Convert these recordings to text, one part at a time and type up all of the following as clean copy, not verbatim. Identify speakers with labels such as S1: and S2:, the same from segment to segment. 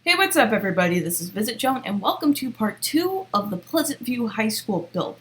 S1: Hey, what's up everybody? This is VisitJoan and welcome to part 2 of the Pleasantview High School build.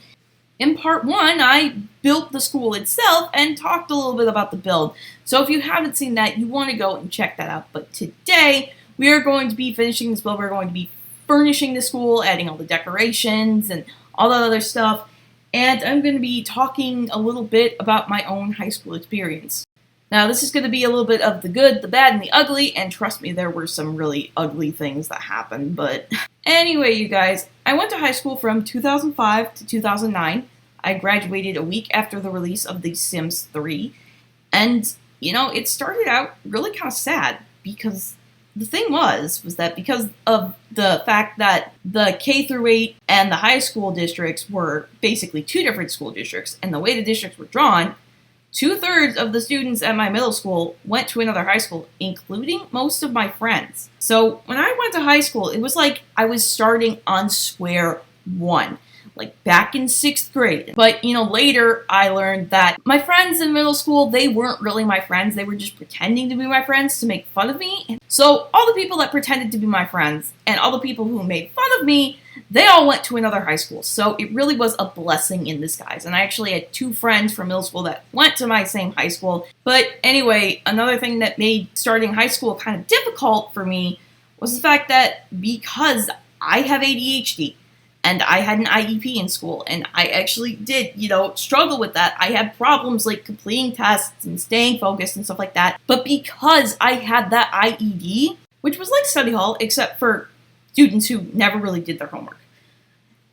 S1: In part 1, I built the school itself and talked a little bit about the build. So if you haven't seen that, you want to go and check that out. But today, we are going to be finishing this build. We're going to be furnishing the school, adding all the decorations and all that other stuff. And I'm going to be talking a little bit about my own high school experience. Now, this is going to be a little bit of the good, the bad, and the ugly, and trust me, there were some really ugly things that happened, but anyway, you guys, I went to high school from 2005 to 2009. I graduated a week after the release of The Sims 3, and, it started out really kind of sad, because the thing was that because of the fact that the K through 8 and the high school districts were basically two different school districts, and the way the districts were drawn, 2/3 of the students at my middle school went to another high school, including most of my friends. So when I went to high school, it was like I was starting on square one, like back in 6th grade. But, later I learned that my friends in middle school, they weren't really my friends. They were just pretending to be my friends to make fun of me. So all the people that pretended to be my friends and all the people who made fun of me, they all went to another high school. So it really was a blessing in disguise. And I actually had 2 friends from middle school that went to my same high school. But anyway, another thing that made starting high school kind of difficult for me was the fact that because I have ADHD and I had an IEP in school and I actually did, struggle with that. I had problems like completing tests and staying focused and stuff like that. But because I had that IED, which was like study hall, except for students who never really did their homework.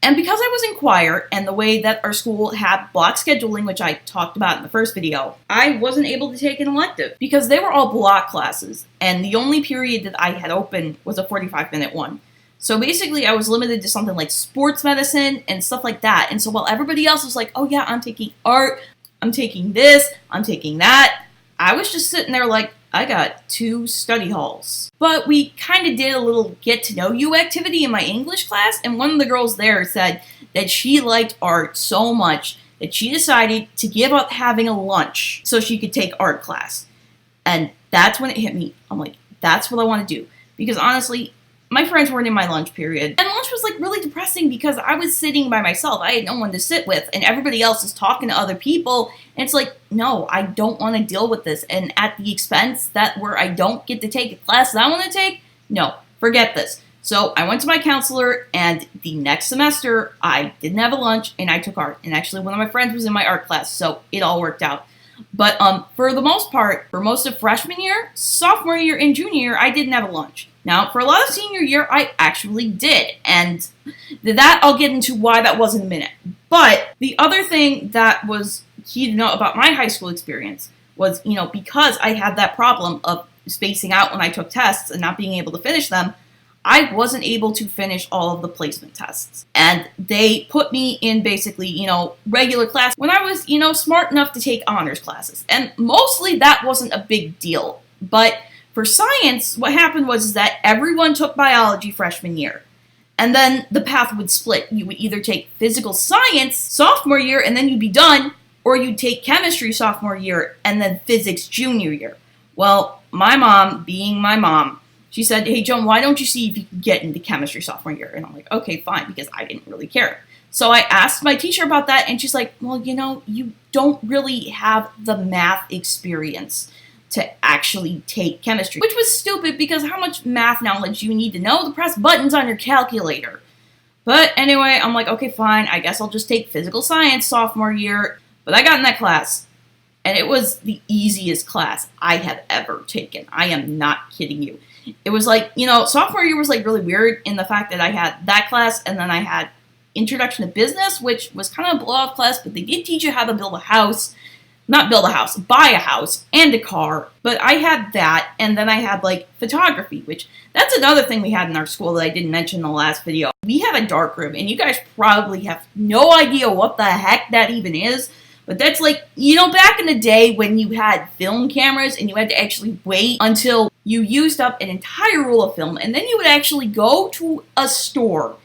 S1: And because I was in choir, and the way that our school had block scheduling, which I talked about in the first video, I wasn't able to take an elective because they were all block classes, and the only period that I had open was a 45-minute one. So basically, I was limited to something like sports medicine and stuff like that. And so while everybody else was like, oh yeah, I'm taking art, I'm taking this, I'm taking that, I was just sitting there like, I got 2 study halls. But we kind of did a little get-to-know-you activity in my English class, and one of the girls there said that she liked art so much that she decided to give up having a lunch so she could take art class. And that's when it hit me. I'm like, that's what I want to do. Because honestly, my friends weren't in my lunch period. And lunch was like really depressing because I was sitting by myself. I had no one to sit with, and everybody else is talking to other people. And it's like, no, I don't want to deal with this. And at the expense that where I don't get to take a class that I want to take, no, forget this. So I went to my counselor, and the next semester I didn't have a lunch and I took art. And actually one of my friends was in my art class, so it all worked out. But for the most part, for most of freshman year, sophomore year, and junior year, I didn't have a lunch. Now, for a lot of senior year, I actually did, and that I'll get into why that was in a minute. But the other thing that was key to know about my high school experience was, because I had that problem of spacing out when I took tests and not being able to finish them, I wasn't able to finish all of the placement tests. And they put me in basically, regular class when I was, smart enough to take honors classes. And mostly that wasn't a big deal. But for science, what happened was that everyone took biology freshman year. And then the path would split. You would either take physical science sophomore year and then you'd be done, or you'd take chemistry sophomore year and then physics junior year. Well, my mom, being my mom, she said, hey, Joan, why don't you see if you can get into chemistry sophomore year? And I'm like, okay, fine, because I didn't really care. So I asked my teacher about that, and she's like, well, you don't really have the math experience to actually take chemistry. Which was stupid, because how much math knowledge do you need to know to press buttons on your calculator? But anyway, I'm like, okay, fine, I guess I'll just take physical science sophomore year. But I got in that class, and it was the easiest class I have ever taken. I am not kidding you. It was like, sophomore year was like really weird in the fact that I had that class, and then I had Introduction to Business, which was kind of a blow-off class, but they did teach you how to build a house. Not build a house, buy a house and a car. But I had that, and then I had like photography, which that's another thing we had in our school that I didn't mention in the last video. We have a dark room, and you guys probably have no idea what the heck that even is. But that's like, back in the day when you had film cameras and you had to actually wait until you used up an entire roll of film, and then you would actually go to a store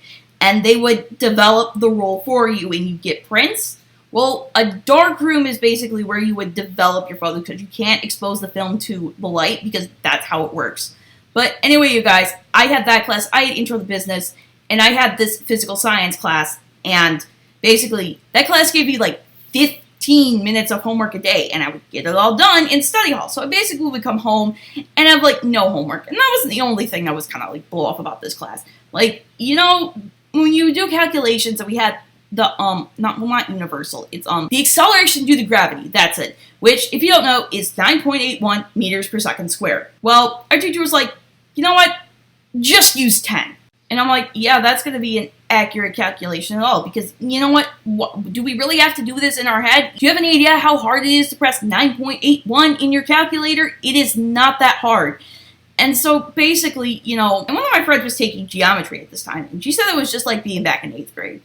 S1: and they would develop the roll for you and you get prints. Well, a dark room is basically where you would develop your photos because you can't expose the film to the light because that's how it works. But anyway, you guys, I had that class, I had intro to business, and I had this physical science class, and basically, that class gave me like 15 minutes of homework a day, and I would get it all done in study hall. So I basically would come home and have like no homework. And that wasn't the only thing that was kind of like blow off about this class. Like, you know, when you do calculations, and we had the not universal, it's the acceleration due to gravity, that's it, which if you don't know is 9.81 meters per second squared. Well, our teacher was like, you know what, just use 10. And I'm like, yeah, that's going to be an accurate calculation at all, because you know what, do we really have to do this in our head? Do you have any idea how hard it is to press 9.81 in your calculator? It is not that hard. And so basically, you know, and one of my friends was taking geometry at this time, and she said it was just like being back in 8th grade.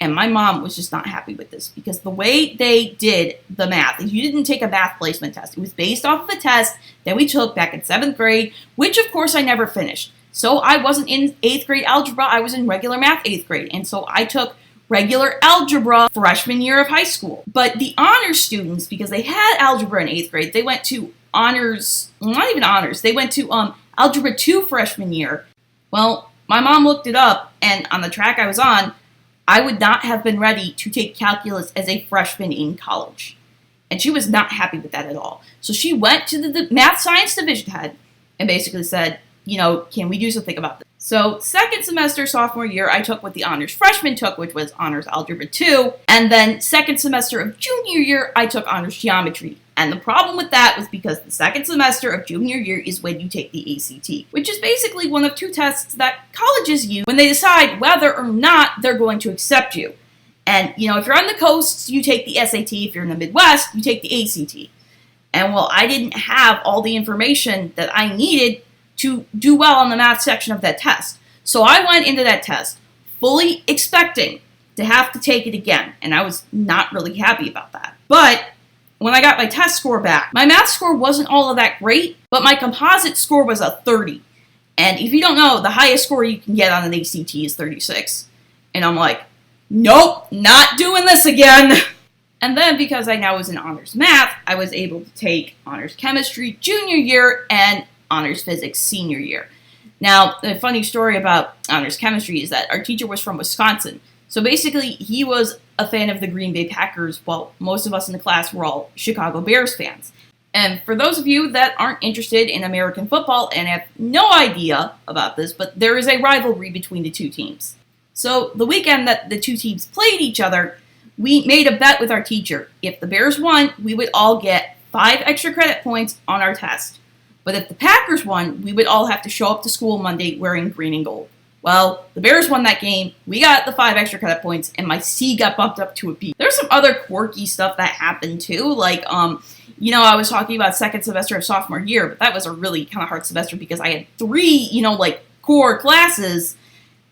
S1: And my mom was just not happy with this, because the way they did the math is you didn't take a math placement test. It was based off of a test that we took back in 7th grade, which of course I never finished. So I wasn't in 8th grade algebra, I was in regular math 8th grade. And so I took regular algebra freshman year of high school. But the honors students, because they had algebra in 8th grade, they went to honors, not even honors, they went to algebra 2 freshman year. Well, my mom looked it up, and on the track I was on, I would not have been ready to take calculus as a freshman in college. And she was not happy with that at all. So she went to the math science division head and basically said, you know, can we do something about this? So second semester, sophomore year, I took what the honors freshman took, which was honors algebra 2. And then second semester of junior year, I took honors geometry. And the problem with that was because the second semester of junior year is when you take the ACT, which is basically one of 2 tests that colleges use when they decide whether or not they're going to accept you. And, you know, if you're on the coast, you take the SAT. If you're in the Midwest, you take the ACT. And, well, I didn't have all the information that I needed to do well on the math section of that test. So I went into that test fully expecting to have to take it again. And I was not really happy about that. But when I got my test score back, my math score wasn't all of that great, but my composite score was a 30. And if you don't know, the highest score you can get on an ACT is 36. And I'm like, nope, not doing this again. And then because I now was in honors math, I was able to take honors chemistry junior year and honors physics senior year. Now, the funny story about honors chemistry is that our teacher was from Wisconsin. So basically, he was a fan of the Green Bay Packers, while most of us in the class were all Chicago Bears fans. And for those of you that aren't interested in American football and have no idea about this, but there is a rivalry between the 2 teams. So the weekend that the 2 teams played each other, we made a bet with our teacher. If the Bears won, we would all get 5 extra credit points on our test. But if the Packers won, we would all have to show up to school Monday wearing green and gold. Well, the Bears won that game, we got the 5 extra credit points, and my C got bumped up to a B. There's some other quirky stuff that happened too, like, you know, I was talking about second semester of sophomore year, but that was a really kind of hard semester because I had 3, you know, like, core classes,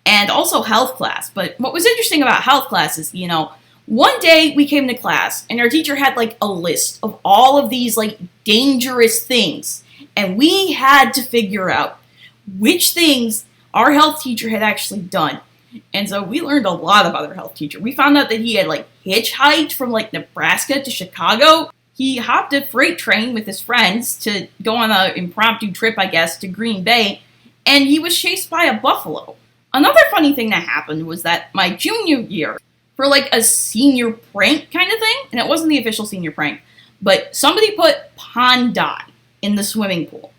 S1: and also health class. But what was interesting about health class is, you know, one day we came to class, and our teacher had, like, a list of all of these, like, dangerous things, and we had to figure out which things our health teacher had actually done. And so we learned a lot about our health teacher. We found out that he had, like, hitchhiked from, like, Nebraska to Chicago. He hopped a freight train with his friends to go on an impromptu trip, I guess, to Green Bay, and he was chased by a buffalo. Another funny thing that happened was that my junior year, for, like, a senior prank kind of thing, and it wasn't the official senior prank, but somebody put pond dye in the swimming pool.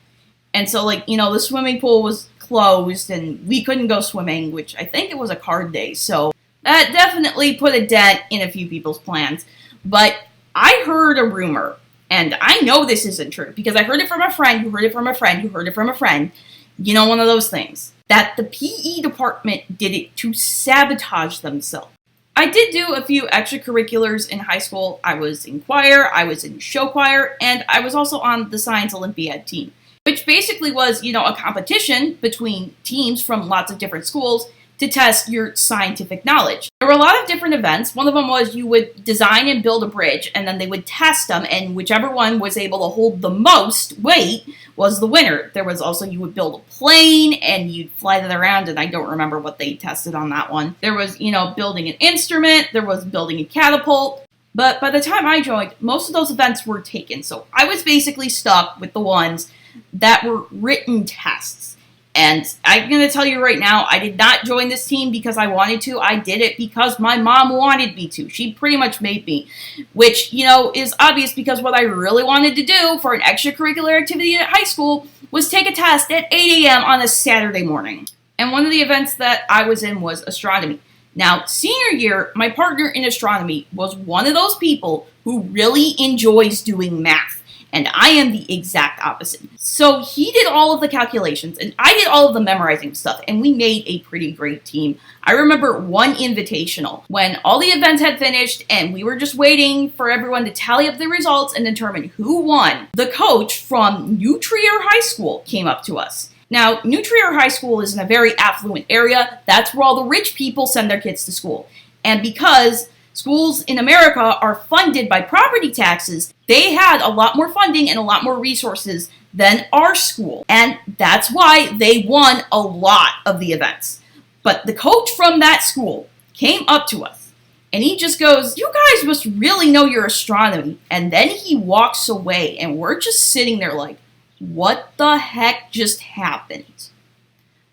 S1: And so, like, you know, the swimming pool was closed and we couldn't go swimming, which I think it was a card day. So that definitely put a dent in a few people's plans. But I heard a rumor, and I know this isn't true because I heard it from a friend who heard it from a friend who heard it from a friend. You know, one of those things. That the PE department did it to sabotage themselves. I did do a few extracurriculars in high school. I was in choir, I was in show choir, and I was also on the Science Olympiad team, which basically was, you know, a competition between teams from lots of different schools to test your scientific knowledge. There were a lot of different events. One of them was you would design and build a bridge, and then they would test them, and whichever one was able to hold the most weight was the winner. There was also, you would build a plane, and you'd fly that around, and I don't remember what they tested on that one. There was, you know, building an instrument, there was building a catapult, but by the time I joined, most of those events were taken, so I was basically stuck with the ones that were written tests. And I'm going to tell you right now, I did not join this team because I wanted to. I did it because my mom wanted me to. She pretty much made me, which, is obvious because what I really wanted to do for an extracurricular activity at high school was take a test at 8 a.m. on a Saturday morning. And one of the events that I was in was astronomy. Now, senior year, my partner in astronomy was one of those people who really enjoys doing math. And I am the exact opposite. So he did all of the calculations, and I did all of the memorizing stuff, and we made a pretty great team. I remember one invitational when all the events had finished, and we were just waiting for everyone to tally up the results and determine who won. The coach from New Trier High School came up to us. Now, New Trier High School is in a very affluent area. That's where all the rich people send their kids to school. And because schools in America are funded by property taxes, they had a lot more funding and a lot more resources than our school. And that's why they won a lot of the events. But the coach from that school came up to us and he just goes, "You guys must really know your astronomy." And then he walks away and we're just sitting there like, what the heck just happened?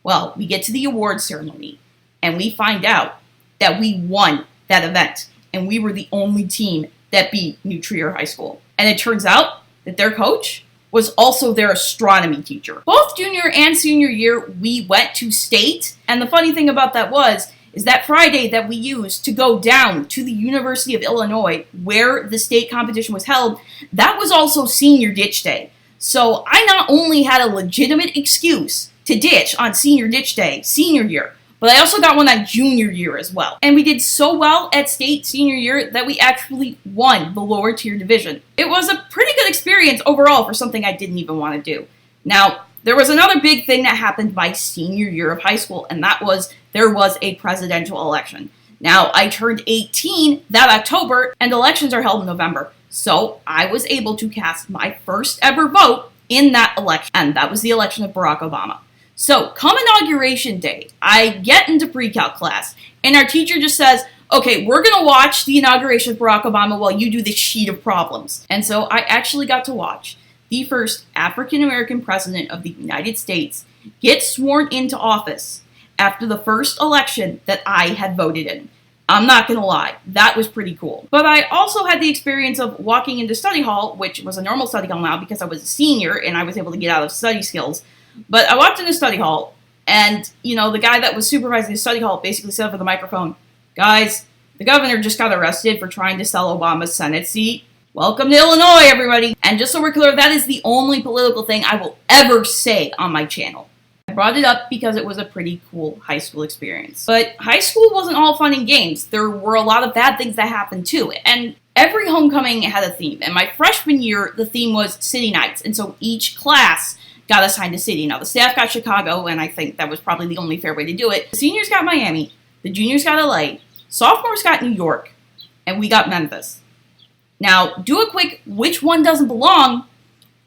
S1: Well, we get to the award ceremony and we find out that we won that event. And we were the only team that beat New Trier High School. And it turns out that their coach was also their astronomy teacher. Both junior and senior year, we went to state. And the funny thing about that is that Friday that we used to go down to the University of Illinois, where the state competition was held, that was also senior ditch day. So I not only had a legitimate excuse to ditch on senior ditch day, senior year, but I also got one on junior year as well. And we did so well at state senior year that we actually won the lower tier division. It was a pretty good experience overall for something I didn't even want to do. Now, there was another big thing that happened my senior year of high school, and that was there was a presidential election. Now, I turned 18 that October, and elections are held in November. So I was able to cast my first ever vote in that election, and that was the election of Barack Obama. So, come inauguration day, I get into pre-calc class, and our teacher just says, "Okay, we're going to watch the inauguration of Barack Obama while you do this sheet of problems." And so I actually got to watch the first African-American president of the United States get sworn into office after the first election that I had voted in. I'm not going to lie, that was pretty cool. But I also had the experience of walking into study hall, which was a normal study hall now because I was a senior and I was able to get out of study skills. But I walked into study hall, and, the guy that was supervising the study hall basically said over the microphone, "Guys, the governor just got arrested for trying to sell Obama's Senate seat. Welcome to Illinois, everybody." And just so we're clear, that is the only political thing I will ever say on my channel. I brought it up because it was a pretty cool high school experience. But high school wasn't all fun and games. There were a lot of bad things that happened too. And every homecoming had a theme. And my freshman year, the theme was city nights. And so each class got assigned a city. Now, the staff got Chicago, and I think that was probably the only fair way to do it. The seniors got Miami, the juniors got LA, sophomores got New York, and we got Memphis. Now, do a quick which one doesn't belong,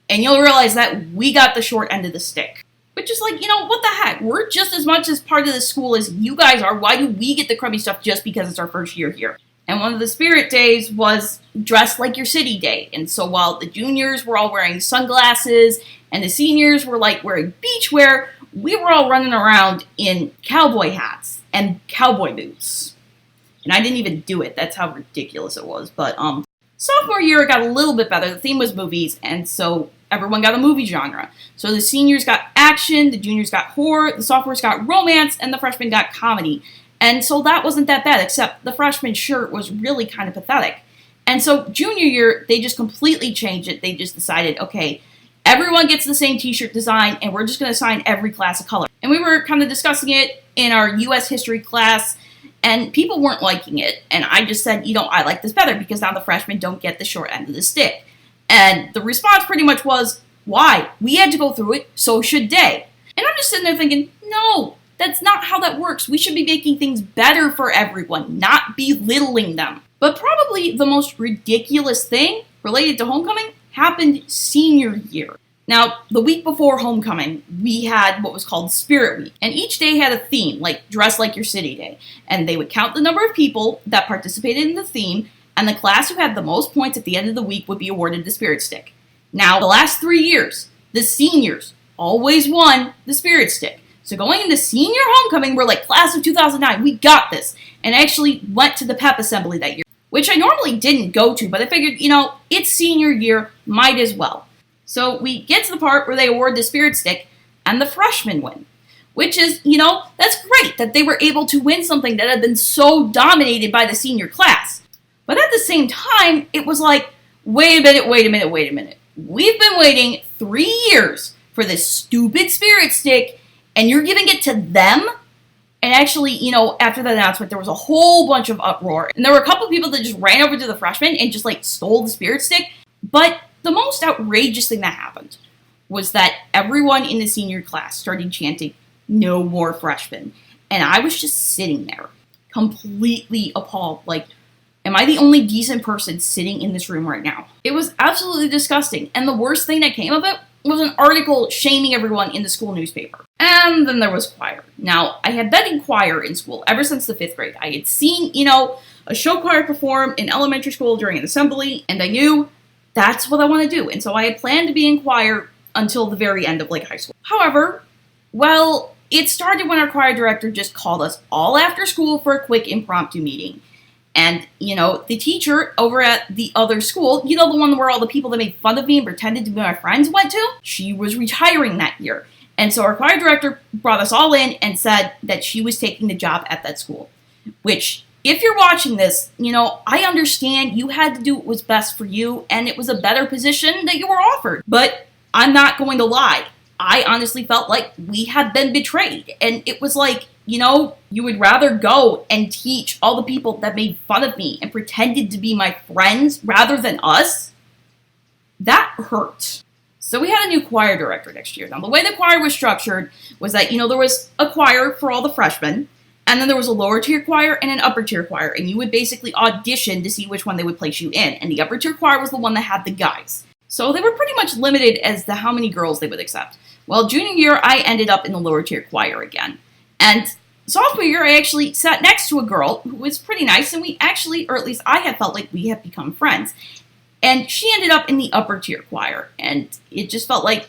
S1: and you'll realize that we got the short end of the stick. Which is like, what the heck? We're just as much as part of the school as you guys are. Why do we get the crummy stuff just because it's our first year here? And one of the spirit days was Dress Like Your City Day. And so while the juniors were all wearing sunglasses and the seniors were like wearing beachwear, we were all running around in cowboy hats and cowboy boots. And I didn't even do it. That's how ridiculous it was. But sophomore year, it got a little bit better. The theme was movies, and so everyone got a movie genre. So the seniors got action, the juniors got horror, the sophomores got romance, and the freshmen got comedy. And so that wasn't that bad, except the freshman shirt was really kind of pathetic. And so junior year, they just completely changed it. They just decided, okay, everyone gets the same t-shirt design, and we're just going to assign every class a color. And we were kind of discussing it in our U.S. history class, and people weren't liking it. And I just said, I like this better because now the freshmen don't get the short end of the stick. And the response pretty much was, why? We had to go through it, so should they. And I'm just sitting there thinking, no, that's not how that works. We should be making things better for everyone, not belittling them. But probably the most ridiculous thing related to homecoming happened senior year. Now, the week before homecoming, we had what was called Spirit Week. And each day had a theme, like Dress Like Your City Day. And they would count the number of people that participated in the theme, and the class who had the most points at the end of the week would be awarded the Spirit Stick. Now, the last 3 years, the seniors always won the Spirit Stick. So going into senior homecoming, we're like, class of 2009, we got this. And I actually went to the pep assembly that year, which I normally didn't go to, but I figured, it's senior year, might as well. So we get to the part where they award the Spirit Stick, and the freshmen win. Which is, that's great that they were able to win something that had been so dominated by the senior class. But at the same time, it was like, wait a minute. We've been waiting 3 years for this stupid Spirit Stick, and you're giving it to them? And actually, after that announcement, there was a whole bunch of uproar. And there were a couple of people that just ran over to the freshmen and just, stole the Spirit Stick. But the most outrageous thing that happened was that everyone in the senior class started chanting, "No more freshmen." And I was just sitting there, completely appalled. Like, am I the only decent person sitting in this room right now? It was absolutely disgusting. And the worst thing that came of it was an article shaming everyone in the school newspaper. And then there was choir. Now, I had been in choir in school ever since the 5th grade. I had seen, a show choir perform in elementary school during an assembly, and I knew that's what I want to do. And so I had planned to be in choir until the very end of high school. However, it started when our choir director just called us all after school for a quick impromptu meeting. And, the teacher over at the other school, the one where all the people that made fun of me and pretended to be my friends went to, she was retiring that year. And so our choir director brought us all in and said that she was taking the job at that school. Which, if you're watching this, I understand you had to do what was best for you, and it was a better position that you were offered. But I'm not going to lie. I honestly felt like we had been betrayed. And it was like, you would rather go and teach all the people that made fun of me and pretended to be my friends rather than us? That hurt. So we had a new choir director next year. Now, the way the choir was structured was that, there was a choir for all the freshmen, and then there was a lower tier choir and an upper tier choir, and you would basically audition to see which one they would place you in. And the upper tier choir was the one that had the guys. So they were pretty much limited as to how many girls they would accept. Well, junior year, I ended up in the lower tier choir again. And sophomore year, I actually sat next to a girl who was pretty nice, and we actually, or at least I had felt like we had become friends. And she ended up in the upper tier choir, and it just felt like,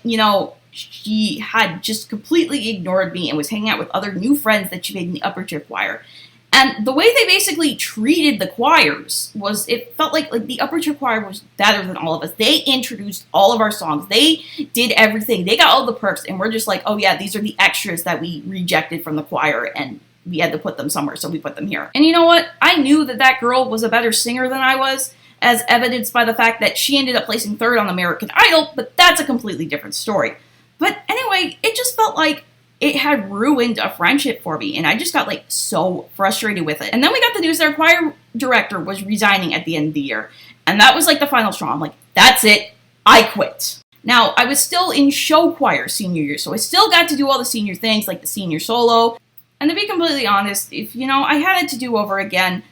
S1: she had just completely ignored me and was hanging out with other new friends that she made in the upper tier choir. And the way they basically treated the choirs was, it felt like the upper tier choir was better than all of us. They introduced all of our songs. They did everything. They got all the perks, and we're just like, oh yeah, these are the extras that we rejected from the choir, and we had to put them somewhere, so we put them here. And you know what? I knew that girl was a better singer than I was, as evidenced by the fact that she ended up placing 3rd on American Idol, but that's a completely different story. But anyway, it just felt like it had ruined a friendship for me, and I just got so frustrated with it. And then we got the news that our choir director was resigning at the end of the year, and that was the final straw. I'm like, that's it, I quit. Now, I was still in show choir senior year, so I still got to do all the senior things, like the senior solo. And to be completely honest, if, I had it to do over again,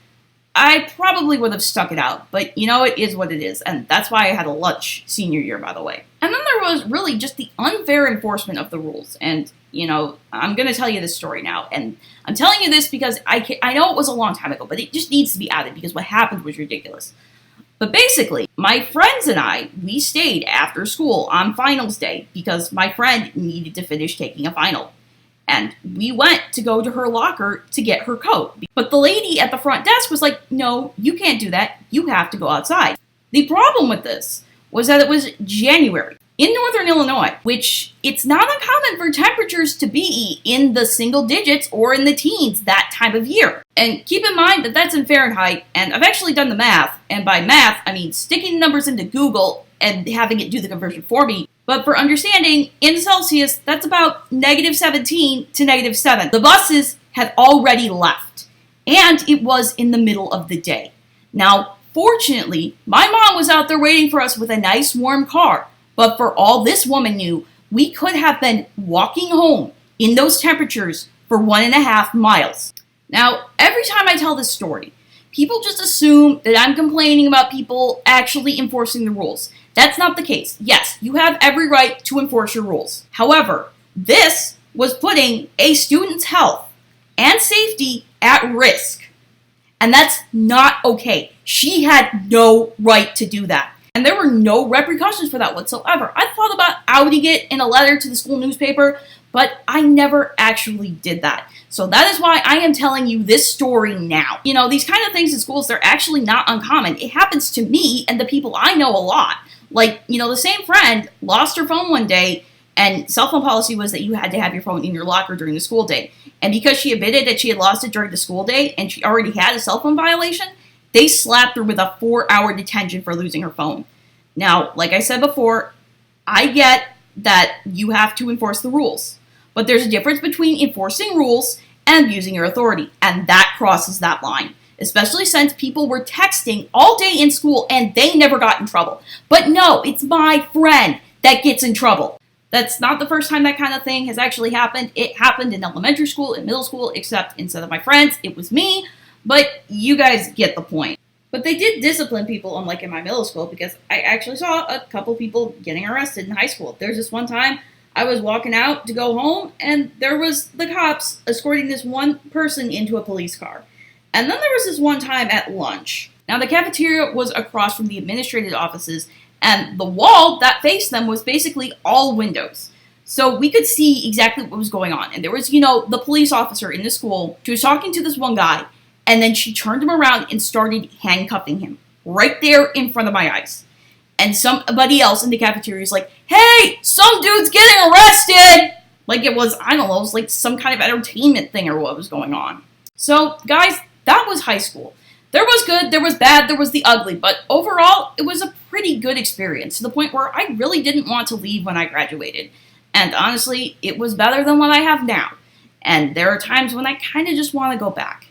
S1: I probably would have stuck it out, but it is what it is, and that's why I had a lunch senior year, by the way. And then there was really just the unfair enforcement of the rules, and, I'm going to tell you this story now, and I'm telling you this because I know it was a long time ago, but it just needs to be added because what happened was ridiculous. But basically, my friends and I, we stayed after school on finals day because my friend needed to finish taking a final. And we went to go to her locker to get her coat. But the lady at the front desk was like, no, you can't do that. You have to go outside. The problem with this was that it was January in northern Illinois, which it's not uncommon for temperatures to be in the single digits or in the teens that time of year. And keep in mind that that's in Fahrenheit, and I've actually done the math. And by math, I mean sticking numbers into Google and having it do the conversion for me. But for understanding, in Celsius, that's about -17 to -7. The buses had already left, and it was in the middle of the day. Now, fortunately, my mom was out there waiting for us with a nice warm car, but for all this woman knew, we could have been walking home in those temperatures for 1.5 miles. Now, every time I tell this story, people just assume that I'm complaining about people actually enforcing the rules. That's not the case. Yes, you have every right to enforce your rules. However, this was putting a student's health and safety at risk. And that's not okay. She had no right to do that. And there were no repercussions for that whatsoever. I thought about outing it in a letter to the school newspaper, but I never actually did that. So that is why I am telling you this story now. You know, these kind of things in schools, they're actually not uncommon. It happens to me and the people I know a lot. Like, you know, the same friend lost her phone one day, and cell phone policy was that you had to have your phone in your locker during the school day. And because she admitted that she had lost it during the school day and she already had a cell phone violation, they slapped her with a 4-hour detention for losing her phone. Now, like I said before, I get that you have to enforce the rules. But there's a difference between enforcing rules and abusing your authority, and that crosses that line. Especially since people were texting all day in school and they never got in trouble. But no, it's my friend that gets in trouble. That's not the first time that kind of thing has actually happened. It happened in elementary school, in middle school, except instead of my friends, it was me. But you guys get the point. But they did discipline people, unlike in my middle school, because I actually saw a couple people getting arrested in high school. There's this one time I was walking out to go home, and there was the cops escorting this one person into a police car. And then there was this one time at lunch. Now, the cafeteria was across from the administrative offices, and the wall that faced them was basically all windows. So we could see exactly what was going on. And there was, you know, the police officer in the school. She was talking to this one guy, and then she turned him around and started handcuffing him right there in front of my eyes. And somebody else in the cafeteria is like, "Hey, some dude's getting arrested!" Like it was, I don't know, it was like some kind of entertainment thing or what was going on. So, guys, that was high school. There was good, there was bad, there was the ugly, but overall, it was a pretty good experience to the point where I really didn't want to leave when I graduated. And honestly, it was better than what I have now. And there are times when I kind of just want to go back.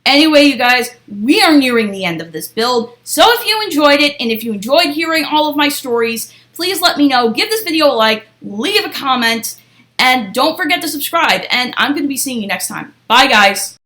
S1: Anyway, you guys, we are nearing the end of this build, so if you enjoyed it, and if you enjoyed hearing all of my stories, please let me know, give this video a like, leave a comment, and don't forget to subscribe, and I'm going to be seeing you next time. Bye, guys!